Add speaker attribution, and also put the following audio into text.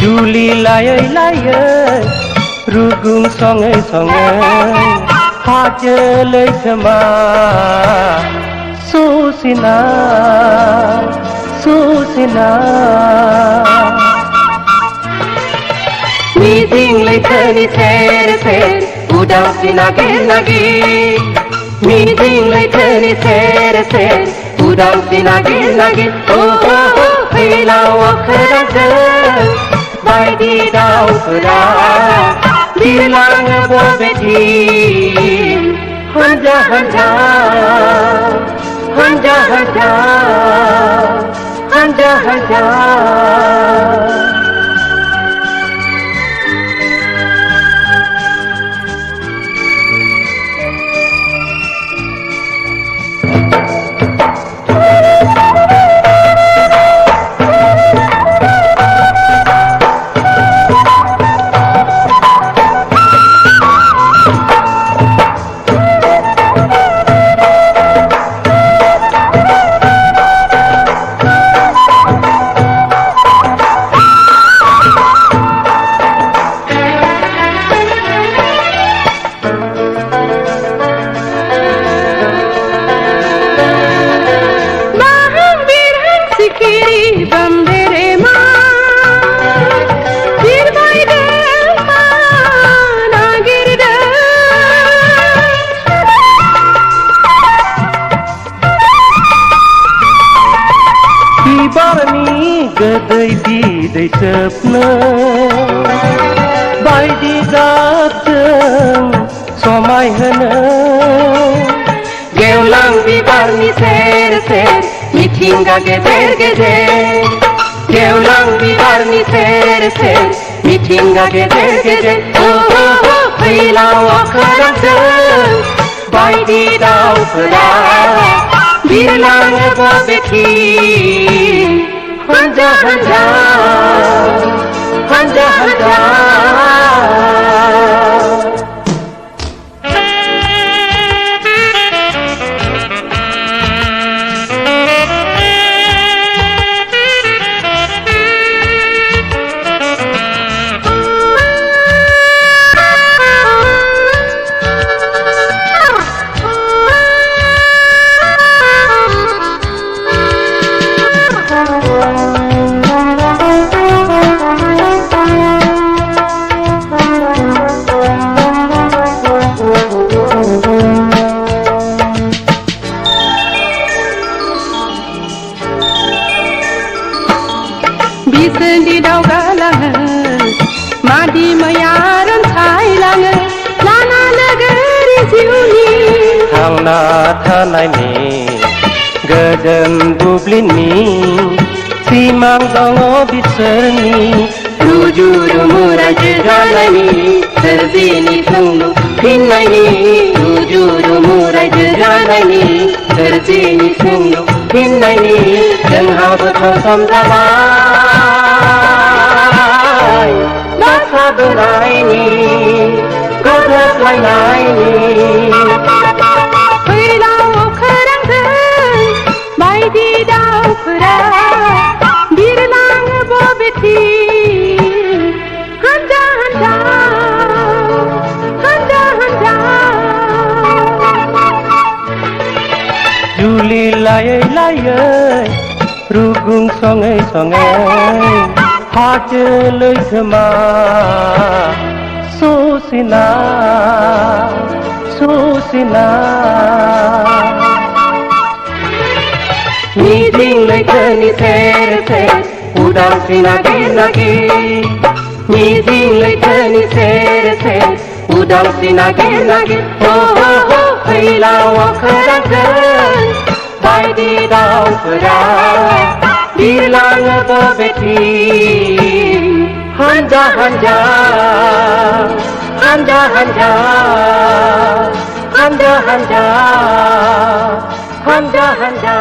Speaker 1: जुलि लायै लायै रुगुं सङै सङै हाजो लैथोमा ससिना ससिना मिजिं लैथोनि सेर सेर उदांस्रि नागिर नागिर मिजिं लैथोनि सेर सेर उदांस्रि नागिर नागिर फैलाव अखोरांजों बायदि दाउफोरा बिरलाङो बबेथिं हानजा हानजा हानजा हानजा हानजा हानजा बिबारनि गोदै बिदै सोबनो बायदि गाबजों समायहोनो गेवलां बिबारनि सेर सेर मिथिंगा गेजेर गेजेर गेवलां बिबारनि सेर सेर मिथिंगा गेजेर गेजेर फैलाव अखोरांजों बायदि दाउफोरा बिरलाङो बबेथिं हानजा हानजा हानजा हानजा बिसोरनि दावगालाङो मादि मैया रोंसायलाङो लाना लोगोरि जिउनि थांना थानायनि गोजोन बुब्लिनि सिमां दङ बिसोरनि रुजु रुमु रायजो जानायनि सोरजिनि थुंलु फिननायनि रुजु रुमु रायजो जानायनि सोरजिनि थुंलु फिननायनि जोंहाबोथ' सम जाबाय नासाबोनायनि गोरोबलायनायनि फैलाव अखोरांजों बायदि दाउफोरा बिरलाङो बबेथिं हानजा हानजा हानजा हानजा जुलि लायै लायै रुगुं सङै सङै हाजो लैथोमा ससिना ससिना मिजिं लैथोनि सेर सेर उदांस्रि नागिर नागिर मिजिं लैथोनि सेर सेर उदांस्रि नागिर नागिर फैलाव अखोरांजों बायदि दाउफोरा बिरलाङो बबेथिं हानजा हानजा हानजा हानजा हानजा हानजा हानजा हानजा